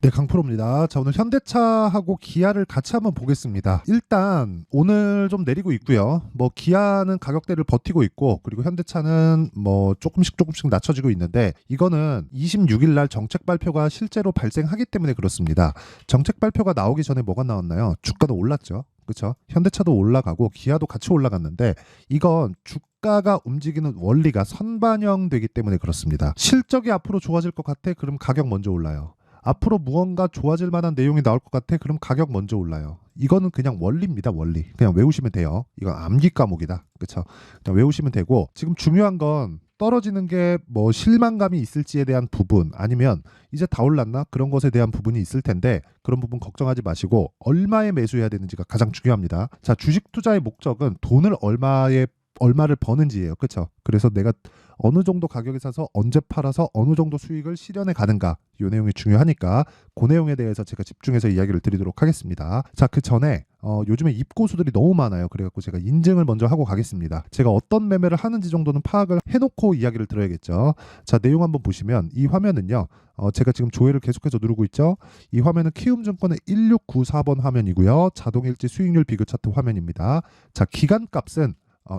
네, 강프로입니다. 자, 오늘 현대차하고 기아를 같이 한번 보겠습니다. 일단 오늘 좀 내리고 있고요. 뭐 기아는 가격대를 버티고 있고, 그리고 현대차는 뭐 조금씩 낮춰지고 있는데, 이거는 26일 날 정책 발표가 실제로 발생하기 때문에 그렇습니다. 정책 발표가 나오기 전에 뭐가 나왔나요? 주가도 올랐죠. 그렇죠? 현대차도 올라가고 기아도 같이 올라갔는데, 이건 주가가 움직이는 원리가 선반영되기 때문에 그렇습니다. 실적이 앞으로 좋아질 것 같아? 그럼 가격 먼저 올라요. 앞으로 무언가 좋아질 만한 내용이 나올 것 같아? 그럼 가격 먼저 올라요. 이거는 그냥 원리입니다, 원리. 그냥 외우시면 돼요. 이건 암기 과목이다. 그렇죠? 그냥 외우시면 되고, 지금 중요한 건 떨어지는 게 뭐 실망감이 있을지에 대한 부분, 아니면 이제 다 올랐나? 그런 것에 대한 부분이 있을 텐데, 그런 부분 걱정하지 마시고 얼마에 매수해야 되는지가 가장 중요합니다. 자, 주식 투자의 목적은 돈을 얼마를 버는지예요. 그렇죠? 그래서 내가 어느 정도 가격에 사서 언제 팔아서 어느 정도 수익을 실현해 가는가, 이 내용이 중요하니까 그 내용에 대해서 제가 집중해서 이야기를 드리도록 하겠습니다. 자, 그 전에 요즘에 입고수들이 너무 많아요. 그래갖고 제가 인증을 먼저 하고 가겠습니다. 제가 어떤 매매를 하는지 정도는 파악을 해놓고 이야기를 들어야겠죠. 자, 내용 한번 보시면 이 화면은요, 제가 지금 조회를 계속해서 누르고 있죠. 이 화면은 키움증권의 1694번 화면이고요. 자동일지 수익률 비교 차트 화면입니다. 자, 기간값은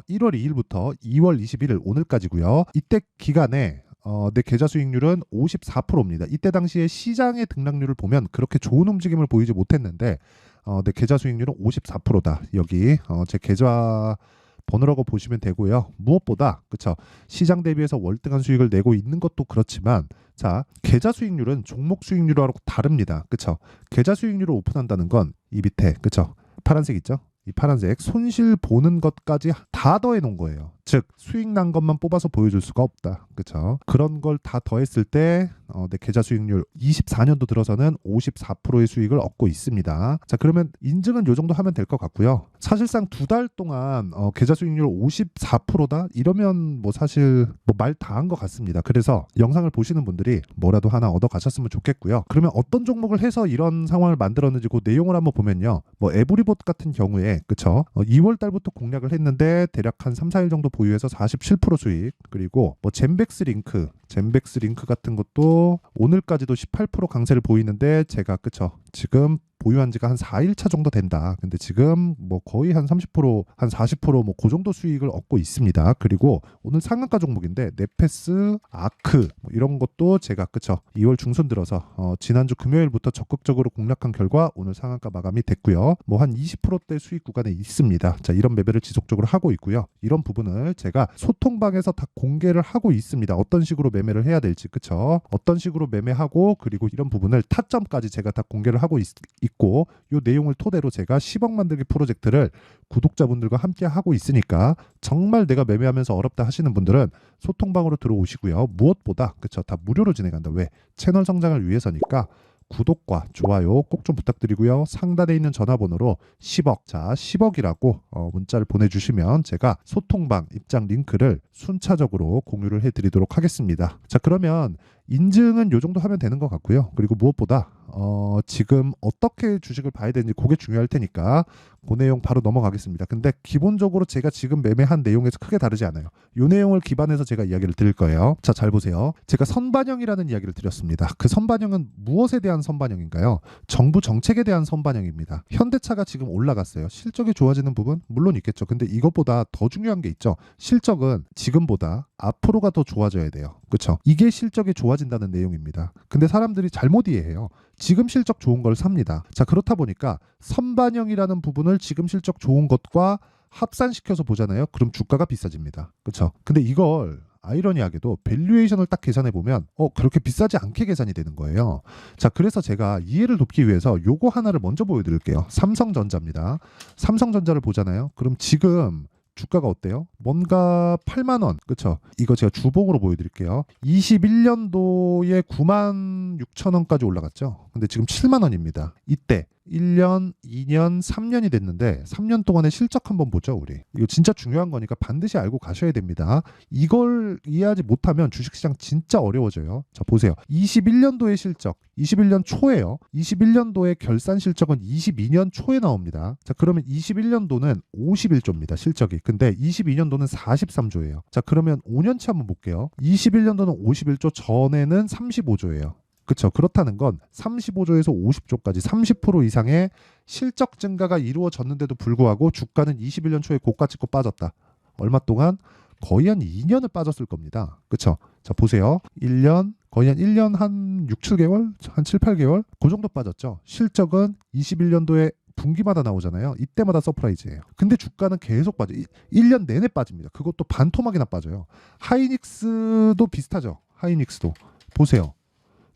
1월 2일부터 2월 21일 오늘까지고요. 이때 기간에 내 계좌 수익률은 54%입니다. 이때 당시에 시장의 등락률을 보면 그렇게 좋은 움직임을 보이지 못했는데, 내 계좌 수익률은 54%다. 여기 제 계좌 번호라고 보시면 되고요. 무엇보다 그쵸, 시장 대비해서 월등한 수익을 내고 있는 것도 그렇지만, 자, 계좌 수익률은 종목 수익률하고 다릅니다. 그쵸? 계좌 수익률을 오픈한다는 건 이 밑에, 그쵸, 파란색 있죠? 이 파란색 손실 보는 것까지 다 더해 놓은 거예요. 즉 수익 난 것만 뽑아서 보여줄 수가 없다. 그렇죠? 그런 걸 다 더했을 때 내 계좌 수익률 24년도 들어서는 54%의 수익을 얻고 있습니다. 자, 그러면 인증은 요 정도 하면 될 것 같고요. 사실상 두 달 동안 계좌 수익률 54%다? 이러면 뭐 사실 뭐 말 다 한 것 같습니다. 그래서 영상을 보시는 분들이 뭐라도 하나 얻어 가셨으면 좋겠고요. 그러면 어떤 종목을 해서 이런 상황을 만들었는지 그 내용을 한번 보면요. 뭐 에브리봇 같은 경우에 그쵸? 2월 달부터 공략을 했는데 대략 한 3, 4일 정도 보유해서 47% 수익, 그리고 뭐 젠백스 링크 같은 것도 오늘까지도 18% 강세를 보이는데, 제가 그쵸, 지금 보유한 지가 한 4일 차 정도 된다. 근데 지금 뭐 거의 한 30%, 한 40% 뭐 그 정도 수익을 얻고 있습니다. 그리고 오늘 상한가 종목인데 네페스, 아크 뭐 이런 것도 제가 그쵸, 2월 중순 들어서 지난주 금요일부터 적극적으로 공략한 결과 오늘 상한가 마감이 됐고요. 뭐 한 20%대 수익 구간에 있습니다. 자, 이런 매매를 지속적으로 하고 있고요. 이런 부분을 제가 소통방에서 다 공개를 하고 있습니다. 어떤 식으로 매매를 해야 될지, 그쵸? 어떤 식으로 매매하고, 그리고 이런 부분을 타점까지 제가 다 공개를 하고 있고, 이 내용을 토대로 제가 10억 만들기 프로젝트를 구독자분들과 함께 하고 있으니까, 정말 내가 매매하면서 어렵다 하시는 분들은 소통방으로 들어오시고요. 무엇보다 그쵸, 다 무료로 진행한다. 왜? 채널 성장을 위해서니까 구독과 좋아요 꼭 좀 부탁드리고요. 상단에 있는 전화번호로 10억, 자 10억이라고 문자를 보내주시면 제가 소통방 입장 링크를 순차적으로 공유를 해드리도록 하겠습니다. 자, 그러면 인증은 요 정도 하면 되는 것 같고요. 그리고 무엇보다 지금 어떻게 주식을 봐야 되는지 그게 중요할 테니까 그 내용 바로 넘어가겠습니다. 근데 기본적으로 제가 지금 매매한 내용에서 크게 다르지 않아요. 이 내용을 기반해서 제가 이야기를 드릴 거예요. 자, 잘 보세요. 제가 선반영이라는 이야기를 드렸습니다. 그 선반영은 무엇에 대한 선반영인가요? 정부 정책에 대한 선반영입니다. 현대차가 지금 올라갔어요. 실적이 좋아지는 부분 물론 있겠죠. 근데 이것보다 더 중요한 게 있죠. 실적은 지금보다 앞으로가 더 좋아져야 돼요. 그렇죠? 이게 실적이 좋아진다는 내용입니다. 근데 사람들이 잘못 이해해요. 지금 실적 좋은 걸 삽니다. 자, 그렇다 보니까 선반영이라는 부분을 지금 실적 좋은 것과 합산시켜서 보잖아요. 그럼 주가가 비싸집니다. 그렇죠? 근데 이걸 아이러니하게도 밸류에이션을 딱 계산해 보면 그렇게 비싸지 않게 계산이 되는 거예요. 자, 그래서 제가 이해를 돕기 위해서 요거 하나를 먼저 보여드릴게요. 삼성전자입니다. 삼성전자를 보잖아요. 그럼 지금 주가가 어때요? 뭔가 8만 원, 그렇죠? 이거 제가 주봉으로 보여드릴게요. 21년도에 9만 6천 원까지 올라갔죠. 근데 지금 7만 원입니다. 이때 1년, 2년, 3년이 됐는데 3년 동안의 실적 한번 보죠, 우리. 이거 진짜 중요한 거니까 반드시 알고 가셔야 됩니다. 이걸 이해하지 못하면 주식시장 진짜 어려워져요. 자, 보세요. 21년도의 실적, 21년 초에요. 21년도의 결산 실적은 22년 초에 나옵니다. 자, 그러면 21년도는 51조입니다, 실적이. 근데 22년도는 43조예요. 자, 그러면 5년치 한번 볼게요. 21년도는 51조, 전에는 35조예요. 그렇죠. 그렇다는 건 35조에서 50조까지 30% 이상의 실적 증가가 이루어졌는데도 불구하고 주가는 21년 초에 고가 찍고 빠졌다. 얼마 동안? 거의 한 2년을 빠졌을 겁니다. 그렇죠? 자, 보세요. 1년, 거의 한 1년 한 6, 7개월? 한 7, 8개월? 그 정도 빠졌죠. 실적은 21년도에 분기마다 나오잖아요. 이때마다 서프라이즈예요. 근데 주가는 계속 빠져. 1년 내내 빠집니다. 그것도 반토막이나 빠져요. 하이닉스도 비슷하죠. 하이닉스도. 보세요.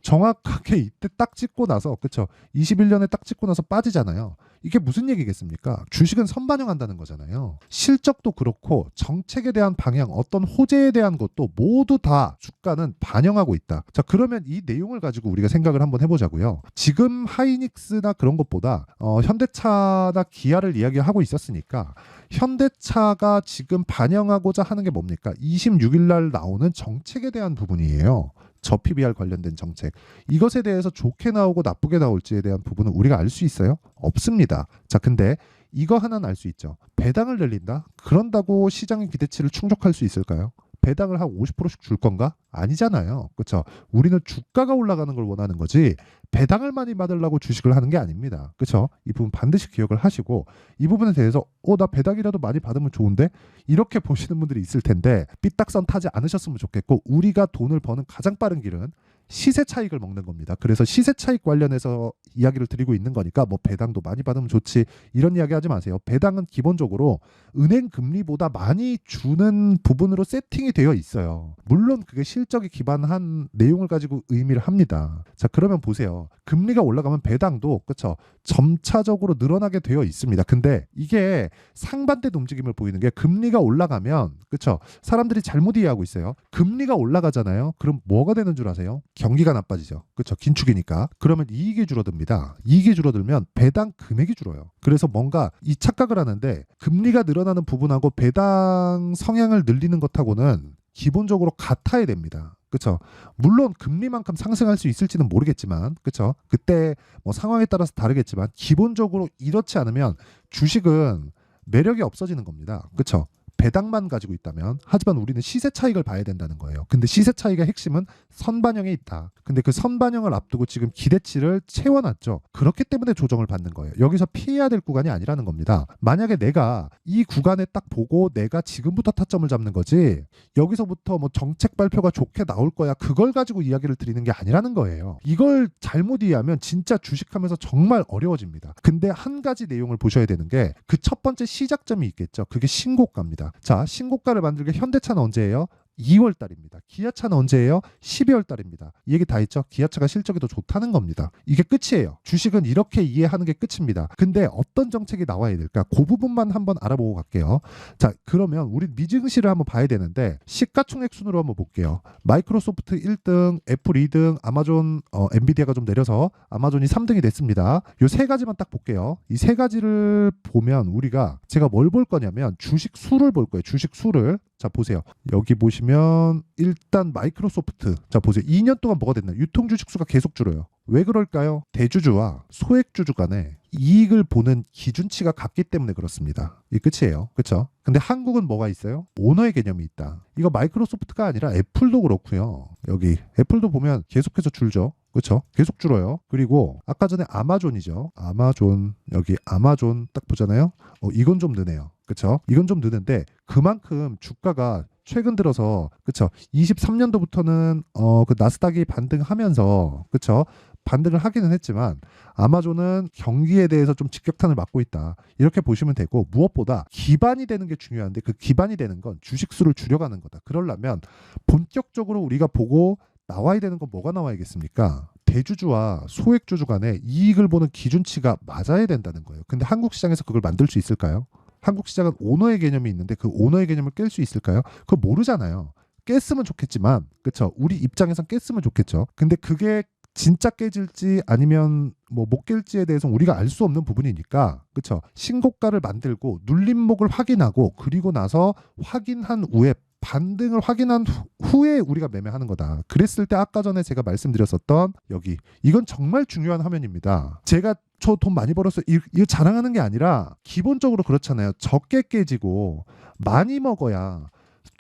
정확하게 이때 딱 찍고 나서, 그쵸? 21년에 딱 찍고 나서 빠지잖아요. 이게 무슨 얘기겠습니까? 주식은 선반영한다는 거잖아요. 실적도 그렇고 정책에 대한 방향, 어떤 호재에 대한 것도 모두 다 주가는 반영하고 있다. 자, 그러면 이 내용을 가지고 우리가 생각을 한번 해보자고요. 지금 하이닉스나 그런 것보다 현대차나 기아를 이야기하고 있었으니까 현대차가 지금 반영하고자 하는 게 뭡니까? 26일 날 나오는 정책에 대한 부분이에요. 저 PBR 관련된 정책. 이것에 대해서 좋게 나오고 나쁘게 나올지에 대한 부분은 우리가 알 수 있어요? 없습니다. 자, 근데 이거 하나는 알 수 있죠. 배당을 늘린다? 그런다고 시장의 기대치를 충족할 수 있을까요? 배당을 한 50%씩 줄 건가? 아니잖아요. 그렇죠? 우리는 주가가 올라가는 걸 원하는 거지 배당을 많이 받으려고 주식을 하는 게 아닙니다. 그렇죠? 이 부분 반드시 기억을 하시고 이 부분에 대해서 나 배당이라도 많이 받으면 좋은데 이렇게 보시는 분들이 있을 텐데 삐딱선 타지 않으셨으면 좋겠고 우리가 돈을 버는 가장 빠른 길은 시세 차익을 먹는 겁니다. 그래서 시세 차익 관련해서 이야기를 드리고 있는 거니까 뭐 배당도 많이 받으면 좋지 이런 이야기 하지 마세요. 배당은 기본적으로 은행 금리보다 많이 주는 부분으로 세팅이 되어 있어요. 물론 그게 실적에 기반한 내용을 가지고 의미를 합니다. 자, 그러면 보세요. 금리가 올라가면 배당도 그렇죠. 점차적으로 늘어나게 되어 있습니다. 근데 이게 상반된 움직임을 보이는 게 금리가 올라가면 그렇죠. 사람들이 잘못 이해하고 있어요. 금리가 올라가잖아요. 그럼 뭐가 되는 줄 아세요? 경기가 나빠지죠. 그렇죠. 긴축이니까. 그러면 이익이 줄어듭니다. 이익이 줄어들면 배당 금액이 줄어요. 그래서 뭔가 이 착각을 하는데 금리가 늘어나는 부분하고 배당 성향을 늘리는 것하고는 기본적으로 같아야 됩니다. 그렇죠. 물론 금리만큼 상승할 수 있을지는 모르겠지만, 그렇죠. 그때 뭐 상황에 따라서 다르겠지만 기본적으로 이렇지 않으면 주식은 매력이 없어지는 겁니다. 그렇죠. 배당만 가지고 있다면 하지만 우리는 시세 차익을 봐야 된다는 거예요. 근데 시세 차익의 핵심은 선반영에 있다. 근데 그 선반영을 앞두고 지금 기대치를 채워놨죠. 그렇기 때문에 조정을 받는 거예요. 여기서 피해야 될 구간이 아니라는 겁니다. 만약에 내가 이 구간에 딱 보고 내가 지금부터 타점을 잡는 거지 여기서부터 뭐 정책 발표가 좋게 나올 거야 그걸 가지고 이야기를 드리는 게 아니라는 거예요. 이걸 잘못 이해하면 진짜 주식하면서 정말 어려워집니다. 근데 한 가지 내용을 보셔야 되는 게 그 첫 번째 시작점이 있겠죠. 그게 신고가입니다. 자, 신고가를 만들게 현대차는 언제예요? 2월 달입니다. 기아차는 언제예요? 12월 달입니다. 이 얘기 다 했죠? 기아차가 실적이 더 좋다는 겁니다. 이게 끝이에요. 주식은 이렇게 이해하는 게 끝입니다. 근데 어떤 정책이 나와야 될까? 그 부분만 한번 알아보고 갈게요. 자, 그러면 우리 미증시를 한번 봐야 되는데 시가총액 순으로 한번 볼게요. 마이크로소프트 1등, 애플 2등, 아마존, 엔비디아가 좀 내려서 아마존이 3등이 됐습니다. 요 세 가지만 딱 볼게요. 이 세 가지를 보면 우리가 제가 뭘 볼 거냐면 주식 수를 볼 거예요. 주식 수를. 자, 보세요. 여기 보시면 일단 마이크로소프트. 자, 보세요. 2년 동안 뭐가 됐나요? 유통 주식 수가 계속 줄어요. 왜 그럴까요? 대주주와 소액주주 간에 이익을 보는 기준치가 같기 때문에 그렇습니다. 이 끝이에요. 그렇죠? 근데 한국은 뭐가 있어요? 오너의 개념이 있다. 이거 마이크로소프트가 아니라 애플도 그렇고요. 여기 애플도 보면 계속해서 줄죠. 그렇죠? 계속 줄어요. 그리고 아까 전에 아마존이죠. 아마존 여기 아마존 딱 보잖아요. 이건 좀 느네요. 그렇죠? 이건 좀 느는데 그만큼 주가가 최근 들어서 그렇죠? 23년도부터는 그 나스닥이 반등하면서 그렇죠? 반등을 하기는 했지만 아마존은 경기에 대해서 좀 직격탄을 맞고 있다. 이렇게 보시면 되고 무엇보다 기반이 되는 게 중요한데 그 기반이 되는 건 주식 수를 줄여가는 거다. 그러려면 본격적으로 우리가 보고 나와야 되는 건 뭐가 나와야겠습니까? 대주주와 소액주주 간에 이익을 보는 기준치가 맞아야 된다는 거예요. 근데 한국 시장에서 그걸 만들 수 있을까요? 한국 시장은 오너의 개념이 있는데 그 오너의 개념을 깰 수 있을까요? 그거 모르잖아요. 깼으면 좋겠지만 그렇죠. 우리 입장에선 깼으면 좋겠죠. 근데 그게 진짜 깨질지 아니면 뭐 못 깰지에 대해서는 우리가 알 수 없는 부분이니까 그렇죠. 신고가를 만들고 눌림목을 확인하고 그리고 나서 확인한 후에 반등을 확인한 후에 우리가 매매하는 거다. 그랬을 때 아까 전에 제가 말씀드렸었던 여기 이건 정말 중요한 화면입니다. 제가 저 돈 많이 벌었어 이거 자랑하는 게 아니라 기본적으로 그렇잖아요. 적게 깨지고 많이 먹어야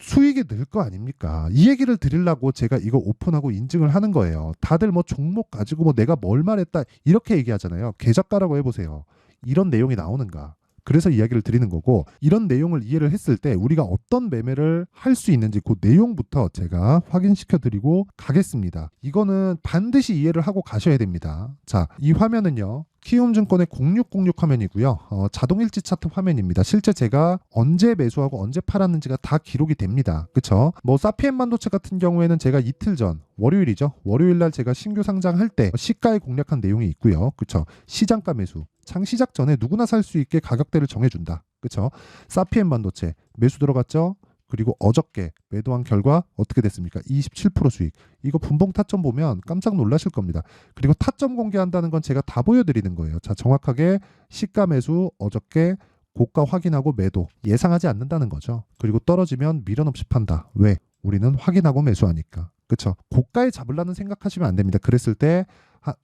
수익이 늘 거 아닙니까? 이 얘기를 드리려고 제가 이거 오픈하고 인증을 하는 거예요. 다들 뭐 종목 가지고 뭐 내가 뭘 말했다 이렇게 얘기하잖아요. 계좌가라고 해보세요. 이런 내용이 나오는가? 그래서 이야기를 드리는 거고, 이런 내용을 이해를 했을 때 우리가 어떤 매매를 할 수 있는지 그 내용부터 제가 확인시켜 드리고 가겠습니다. 이거는 반드시 이해를 하고 가셔야 됩니다. 자, 이 화면은요, 키움증권의 0606 화면이고요. 자동일지 차트 화면입니다. 실제 제가 언제 매수하고 언제 팔았는지가 다 기록이 됩니다. 그쵸? 뭐 사피엔 반도체 같은 경우에는 제가 이틀 전 월요일이죠. 월요일 날 제가 신규 상장할 때 시가에 공략한 내용이 있고요. 그쵸? 시장가 매수. 장 시작 전에 누구나 살 수 있게 가격대를 정해준다. 그쵸? 사피엔 반도체 매수 들어갔죠? 그리고 어저께 매도한 결과 어떻게 됐습니까? 27% 수익. 이거 분봉 타점 보면 깜짝 놀라실 겁니다. 그리고 타점 공개한다는 건 제가 다 보여드리는 거예요. 자, 정확하게 시가 매수 어저께 고가 확인하고 매도 예상하지 않는다는 거죠. 그리고 떨어지면 미련 없이 판다. 왜? 우리는 확인하고 매수하니까. 그쵸? 고가에 잡으려는 생각하시면 안 됩니다. 그랬을 때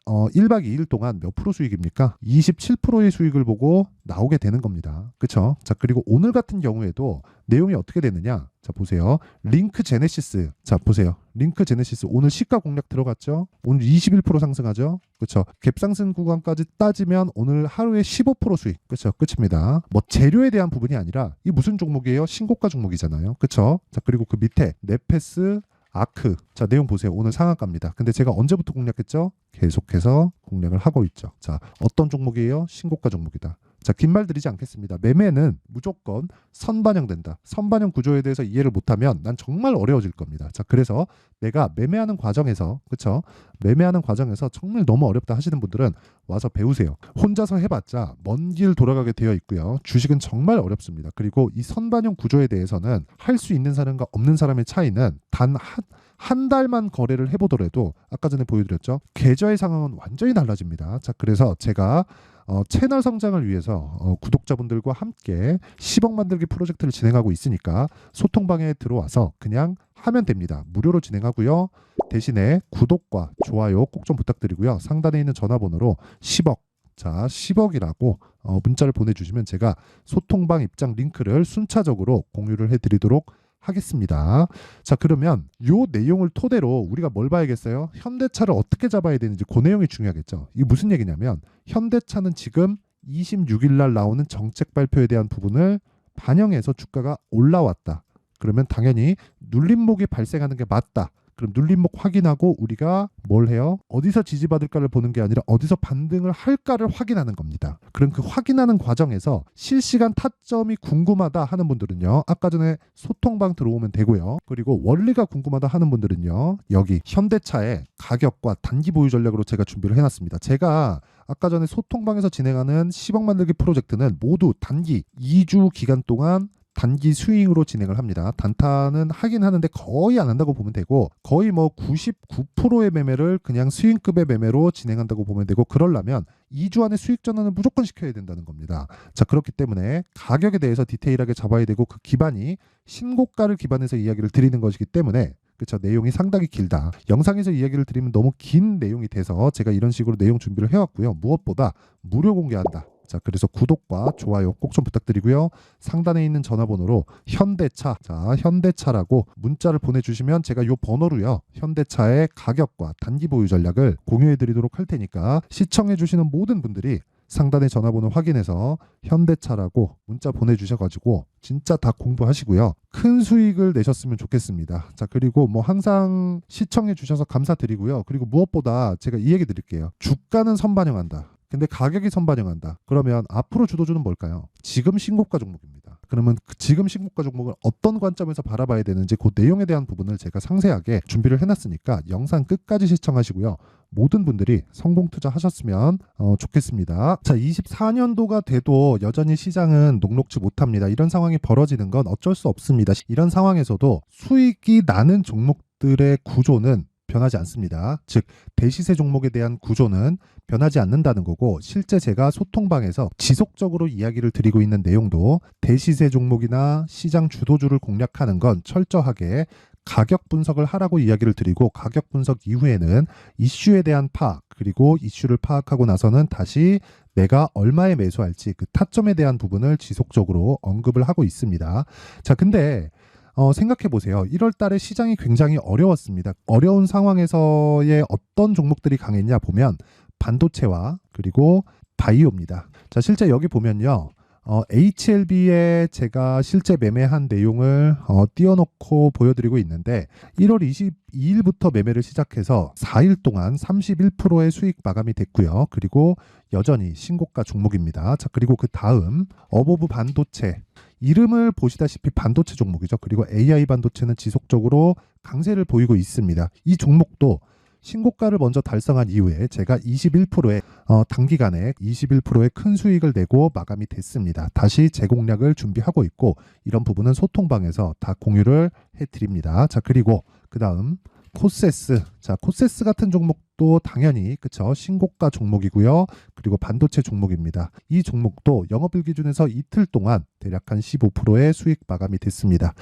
1박 2일 동안 몇 프로 수익입니까? 27%의 수익을 보고 나오게 되는 겁니다. 그쵸? 자, 그리고 오늘 같은 경우에도 내용이 어떻게 되느냐? 자, 보세요. 링크 제네시스. 자, 보세요. 링크 제네시스. 오늘 시가 공략 들어갔죠? 오늘 21% 상승하죠? 그쵸? 갭상승 구간까지 따지면 오늘 하루에 15% 수익. 그쵸? 끝입니다. 뭐 재료에 대한 부분이 아니라 이 무슨 종목이에요? 신고가 종목이잖아요. 그쵸? 자, 그리고 그 밑에 네페스 아크. 자, 내용 보세요. 오늘 상한가입니다. 근데 제가 언제부터 공략했죠? 계속해서 공략을 하고 있죠. 자, 어떤 종목이에요? 신고가 종목이다. 자, 긴 말 드리지 않겠습니다. 매매는 무조건 선반영된다. 선반영 구조에 대해서 이해를 못하면 난 정말 어려워질 겁니다. 자, 그래서 내가 매매하는 과정에서, 그쵸? 매매하는 과정에서 정말 너무 어렵다 하시는 분들은 와서 배우세요. 혼자서 해봤자 먼 길 돌아가게 되어 있고요. 주식은 정말 어렵습니다. 그리고 이 선반영 구조에 대해서는 할 수 있는 사람과 없는 사람의 차이는 단 한 달만 거래를 해보더라도 아까 전에 보여드렸죠. 계좌의 상황은 완전히 달라집니다. 자, 그래서 제가 채널 성장을 위해서 구독자분들과 함께 10억 만들기 프로젝트를 진행하고 있으니까 소통방에 들어와서 그냥 하면 됩니다. 무료로 진행하고요. 대신에 구독과 좋아요 꼭 좀 부탁드리고요. 상단에 있는 전화번호로 10억, 자 10억이라고 문자를 보내주시면 제가 소통방 입장 링크를 순차적으로 공유를 해드리도록 하겠습니다. 자, 그러면 요 내용을 토대로 우리가 뭘 봐야겠어요? 현대차를 어떻게 잡아야 되는지 그 내용이 중요하겠죠. 이게 무슨 얘기냐면 현대차는 지금 26일 날 나오는 정책 발표에 대한 부분을 반영해서 주가가 올라왔다. 그러면 당연히 눌림목이 발생하는 게 맞다. 그럼 눌림목 확인하고 우리가 뭘 해요? 어디서 지지받을까를 보는 게 아니라 어디서 반등을 할까를 확인하는 겁니다. 그럼 그 확인하는 과정에서 실시간 타점이 궁금하다 하는 분들은요. 아까 전에 소통방 들어오면 되고요. 그리고 원리가 궁금하다 하는 분들은요. 여기 현대차의 가격과 단기 보유 전략으로 제가 준비를 해놨습니다. 제가 아까 전에 소통방에서 진행하는 10억 만들기 프로젝트는 모두 단기 2주 기간 동안 단기 스윙으로 진행을 합니다. 단타는 하긴 하는데 거의 안 한다고 보면 되고 거의 뭐 99%의 매매를 그냥 스윙급의 매매로 진행한다고 보면 되고 그러려면 2주 안에 수익 전환을 무조건 시켜야 된다는 겁니다. 자, 그렇기 때문에 가격에 대해서 디테일하게 잡아야 되고 그 기반이 신고가를 기반해서 이야기를 드리는 것이기 때문에 그렇죠. 내용이 상당히 길다. 영상에서 이야기를 드리면 너무 긴 내용이 돼서 제가 이런 식으로 내용 준비를 해왔고요. 무엇보다 무료 공개한다. 자, 그래서 구독과 좋아요 꼭 좀 부탁드리고요. 상단에 있는 전화번호로 현대차, 자, 현대차라고 문자를 보내주시면 제가 요 번호로요. 현대차의 가격과 단기 보유 전략을 공유해드리도록 할 테니까 시청해주시는 모든 분들이 상단의 전화번호 확인해서 현대차라고 문자 보내주셔가지고 진짜 다 공부하시고요. 큰 수익을 내셨으면 좋겠습니다. 자, 그리고 뭐 항상 시청해주셔서 감사드리고요. 그리고 무엇보다 제가 이 얘기 드릴게요. 주가는 선반영한다. 근데 가격이 선반영한다. 그러면 앞으로 주도주는 뭘까요? 지금 신고가 종목입니다. 그러면 지금 신고가 종목을 어떤 관점에서 바라봐야 되는지 그 내용에 대한 부분을 제가 상세하게 준비를 해놨으니까 영상 끝까지 시청하시고요. 모든 분들이 성공 투자하셨으면 좋겠습니다. 자, 24년도가 돼도 여전히 시장은 녹록지 못합니다. 이런 상황이 벌어지는 건 어쩔 수 없습니다. 이런 상황에서도 수익이 나는 종목들의 구조는 변하지 않습니다. 즉 대시세 종목에 대한 구조는 변하지 않는다는 거고 실제 제가 소통방에서 지속적으로 이야기를 드리고 있는 내용도 대시세 종목이나 시장 주도주를 공략하는 건 철저하게 가격 분석을 하라고 이야기를 드리고 가격 분석 이후에는 이슈에 대한 파악 그리고 이슈를 파악하고 나서는 다시 내가 얼마에 매수할지 그 타점에 대한 부분을 지속적으로 언급을 하고 있습니다. 자, 근데 생각해 보세요. 1월 달에 시장이 굉장히 어려웠습니다. 어려운 상황에서의 어떤 종목들이 강했냐 보면 반도체와 그리고 바이오입니다. 자, 실제 여기 보면요. HLB에 제가 실제 매매한 내용을 띄워놓고 보여드리고 있는데 1월 22일부터 매매를 시작해서 4일 동안 31%의 수익 마감이 됐고요. 그리고 여전히 신고가 종목입니다. 자, 그리고 그 다음 어보브 반도체, 이름을 보시다시피 반도체 종목이죠. 그리고 AI 반도체는 지속적으로 강세를 보이고 있습니다. 이 종목도 신고가를 먼저 달성한 이후에 제가 21%의 단기간에 21%의 큰 수익을 내고 마감이 됐습니다. 다시 재공략을 준비하고 있고 이런 부분은 소통방에서 다 공유를 해드립니다. 자, 그리고 그 다음 코세스. 자, 코세스 같은 종목도 당연히 그쵸, 신고가 종목이고요. 그리고 반도체 종목입니다. 이 종목도 영업일 기준에서 이틀 동안 대략 한 15%의 수익 마감이 됐습니다.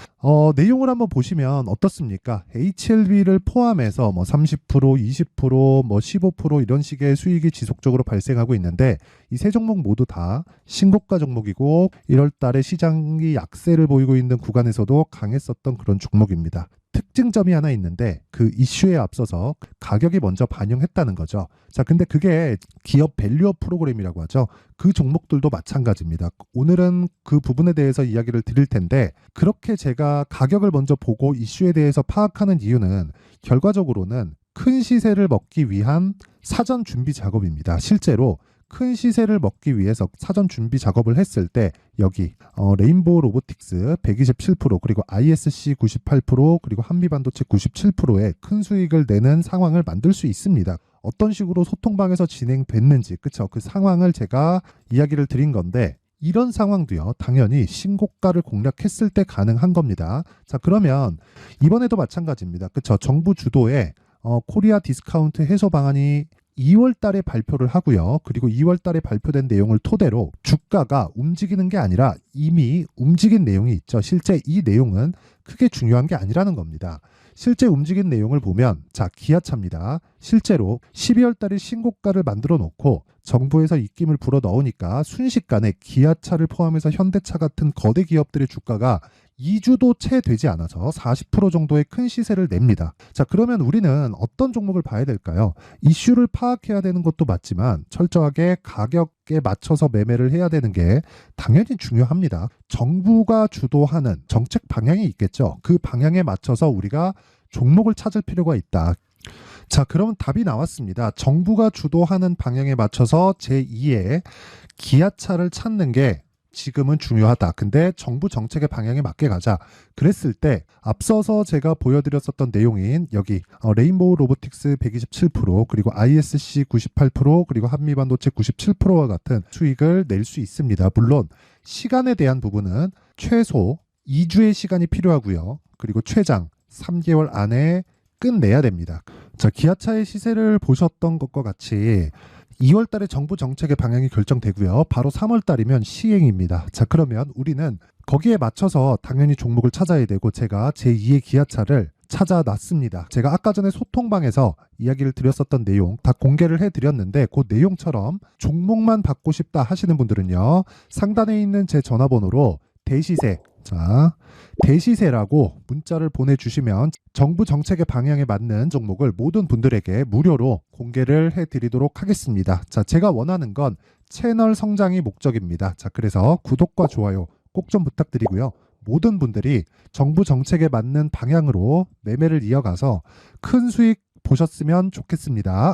내용을 한번 보시면 어떻습니까? HLB를 포함해서 뭐 30%, 20%, 뭐 15% 이런 식의 수익이 지속적으로 발생하고 있는데 이 세 종목 모두 다 신고가 종목이고 1월 달에 시장이 약세를 보이고 있는 구간에서도 강했었던 그런 종목입니다. 특징점이 하나 있는데 그 이슈에 앞서서 가격이 먼저 반영했다는 거죠. 자, 근데 그게 기업 밸류업 프로그램이라고 하죠. 그 종목들도 마찬가지입니다. 오늘은 그 부분에 대해서 이야기를 드릴 텐데 그렇게 제가 가격을 먼저 보고 이슈에 대해서 파악하는 이유는 결과적으로는 큰 시세를 먹기 위한 사전 준비 작업입니다. 실제로 큰 시세를 먹기 위해서 사전 준비 작업을 했을 때 여기 레인보우 로보틱스 127% 그리고 ISC 98% 그리고 한미반도체 97%의 큰 수익을 내는 상황을 만들 수 있습니다. 어떤 식으로 소통방에서 진행됐는지 그쵸? 그 상황을 제가 이야기를 드린 건데 이런 상황도요 당연히 신고가를 공략했을 때 가능한 겁니다. 자, 그러면 이번에도 마찬가지입니다. 그쵸? 정부 주도의 코리아 디스카운트 해소 방안이 2월 달에 발표를 하고요. 그리고 2월 달에 발표된 내용을 토대로 주가가 움직이는 게 아니라 이미 움직인 내용이 있죠. 실제 이 내용은 크게 중요한 게 아니라는 겁니다. 실제 움직인 내용을 보면 자, 기아차입니다. 실제로 12월 달에 신고가를 만들어 놓고 정부에서 입김을 불어 넣으니까 순식간에 기아차를 포함해서 현대차 같은 거대 기업들의 주가가 2주도 채 되지 않아서 40% 정도의 큰 시세를 냅니다. 자, 그러면 우리는 어떤 종목을 봐야 될까요? 이슈를 파악해야 되는 것도 맞지만 철저하게 가격에 맞춰서 매매를 해야 되는 게 당연히 중요합니다. 정부가 주도하는 정책 방향이 있겠죠. 그 방향에 맞춰서 우리가 종목을 찾을 필요가 있다. 자, 그러면 답이 나왔습니다. 정부가 주도하는 방향에 맞춰서 제2의 기아차를 찾는 게 지금은 중요하다. 근데 정부 정책의 방향에 맞게 가자. 그랬을 때 앞서서 제가 보여드렸었던 내용인 여기 레인보우 로보틱스 127% 그리고 ISC 98% 그리고 한미반도체 97%와 같은 수익을 낼 수 있습니다. 물론 시간에 대한 부분은 최소 2주의 시간이 필요하고요. 그리고 최장 3개월 안에 끝내야 됩니다. 자, 기아차의 시세를 보셨던 것과 같이 2월 달에 정부 정책의 방향이 결정되고요. 바로 3월 달이면 시행입니다. 자, 그러면 우리는 거기에 맞춰서 당연히 종목을 찾아야 되고 제가 제2의 기아차를 찾아놨습니다. 제가 아까 전에 소통방에서 이야기를 드렸었던 내용 다 공개를 해드렸는데 그 내용처럼 종목만 받고 싶다 하시는 분들은요. 상단에 있는 제 전화번호로 대시세, 자, 대시세라고 문자를 보내주시면 정부 정책의 방향에 맞는 종목을 모든 분들에게 무료로 공개를 해드리도록 하겠습니다. 자, 제가 원하는 건 채널 성장이 목적입니다. 자, 그래서 구독과 좋아요 꼭 좀 부탁드리고요. 모든 분들이 정부 정책에 맞는 방향으로 매매를 이어가서 큰 수익 보셨으면 좋겠습니다.